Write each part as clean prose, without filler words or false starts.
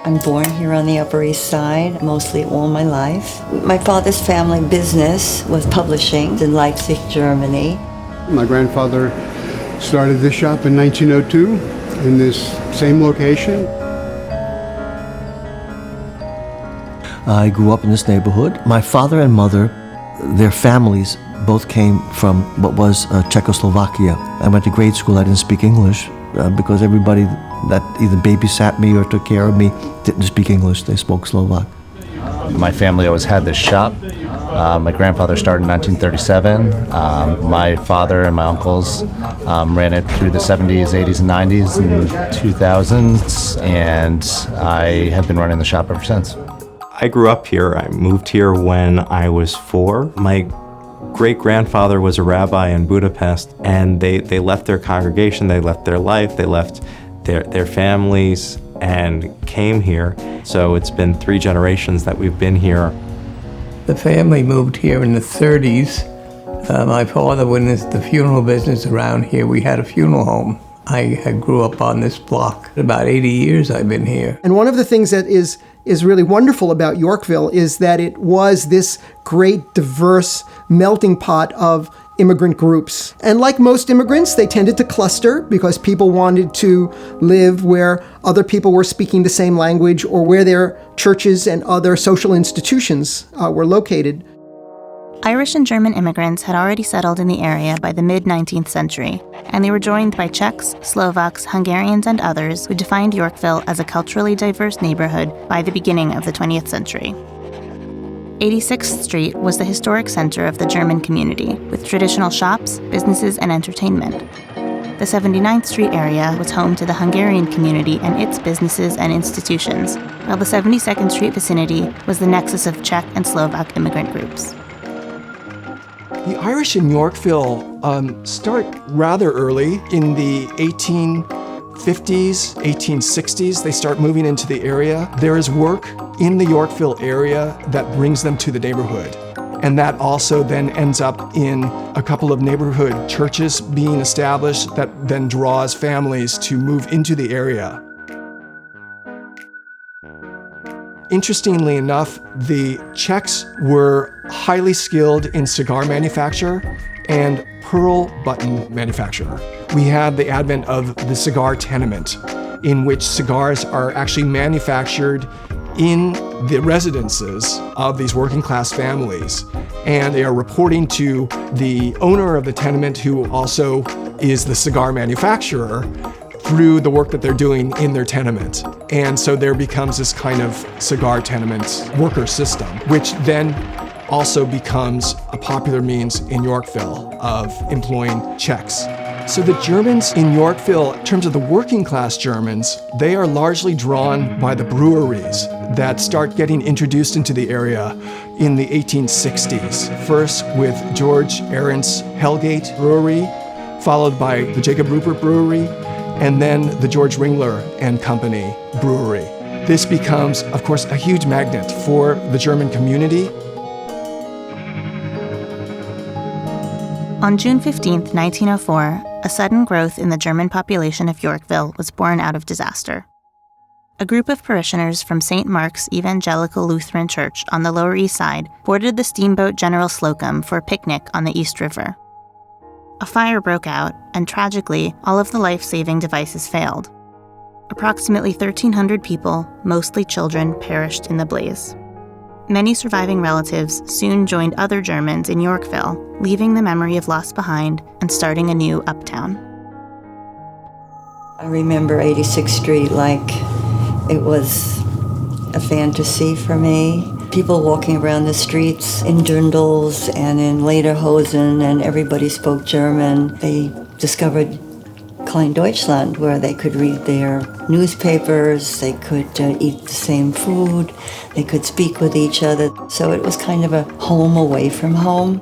I'm born here on the Upper East Side, mostly all my life. My father's family business was publishing in Leipzig, Germany. My grandfather started this shop in 1902 in this same location. I grew up in this neighborhood. My father and mother, their families both came from what was Czechoslovakia. I went to grade school. I didn't speak English because everybody that either babysat me or took care of me didn't speak English. They spoke Slovak. My family always had this shop. My grandfather started in 1937. My father and my uncles ran it through the 70s, 80s, and 90s and 2000s, and I have been running the shop ever since. I grew up here. I moved here when I was 4. My great-grandfather was a rabbi in Budapest, and they left their congregation, they left their life, they left their families and came here. So it's been 3 generations that we've been here. The family moved here in the 30s. My father went into the funeral business around here. We had a funeral home. I grew up on this block. About 80 years I've been here. And one of the things that is really wonderful about Yorkville is that it was this great, diverse melting pot of immigrant groups. And like most immigrants, they tended to cluster because people wanted to live where other people were speaking the same language or where their churches and other social institutions were located. Irish and German immigrants had already settled in the area by the mid-19th century, and they were joined by Czechs, Slovaks, Hungarians, and others who defined Yorkville as a culturally diverse neighborhood by the beginning of the 20th century. 86th Street was the historic center of the German community, with traditional shops, businesses, and entertainment. The 79th Street area was home to the Hungarian community and its businesses and institutions, while the 72nd Street vicinity was the nexus of Czech and Slovak immigrant groups. The Irish in Yorkville start rather early. In the 1850s, 1860s, they start moving into the area. There is work in the Yorkville area that brings them to the neighborhood. And that also then ends up in a couple of neighborhood churches being established that then draws families to move into the area. Interestingly enough, the Czechs were highly skilled in cigar manufacture and pearl button manufacture. We had the advent of the cigar tenement, in which cigars are actually manufactured in the residences of these working class families. And they are reporting to the owner of the tenement, who also is the cigar manufacturer, through the work that they're doing in their tenement. And so there becomes this kind of cigar tenement worker system, which then also becomes a popular means in Yorkville of employing Czechs. So the Germans in Yorkville, in terms of the working class Germans, they are largely drawn by the breweries that start getting introduced into the area in the 1860s. First with George Arendt's Hellgate Brewery, followed by the Jacob Rupert Brewery, and then the George Ringler and Company Brewery. This becomes, of course, a huge magnet for the German community. On June 15, 1904, a sudden growth in the German population of Yorkville was born out of disaster. A group of parishioners from St. Mark's Evangelical Lutheran Church on the Lower East Side boarded the steamboat General Slocum for a picnic on the East River. A fire broke out, and tragically, all of the life-saving devices failed. Approximately 1,300 people, mostly children, perished in the blaze. Many surviving relatives soon joined other Germans in Yorkville, leaving the memory of loss behind and starting a new uptown. I remember 86th Street like it was a fantasy for me. People walking around the streets in dirndls and in lederhosen, and everybody spoke German. They discovered Klein Deutschland, where they could read their newspapers, they could eat the same food, they could speak with each other. So it was kind of a home away from home.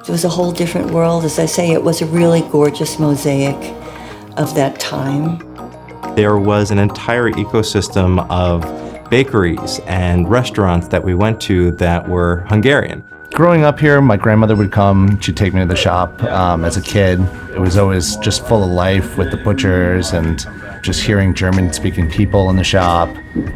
It was a whole different world. As I say, it was a really gorgeous mosaic of that time. There was an entire ecosystem of bakeries and restaurants that we went to that were Hungarian. Growing up here, my grandmother would come. She'd take me to the shop as a kid. It was always just full of life with the butchers and just hearing German-speaking people in the shop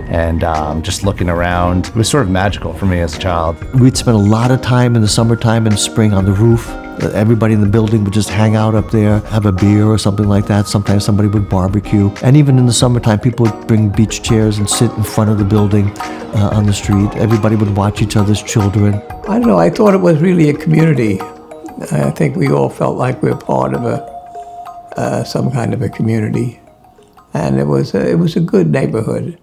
and just looking around. It was sort of magical for me as a child. We'd spend a lot of time in the summertime and spring on the roof. Everybody in the building would just hang out up there, have a beer or something like that. Sometimes somebody would barbecue. And even in the summertime, people would bring beach chairs and sit in front of the building on the street. Everybody would watch each other's children. I don't know, I thought it was really a community. I think we all felt like we were part of some kind of a community. And it was a good neighborhood.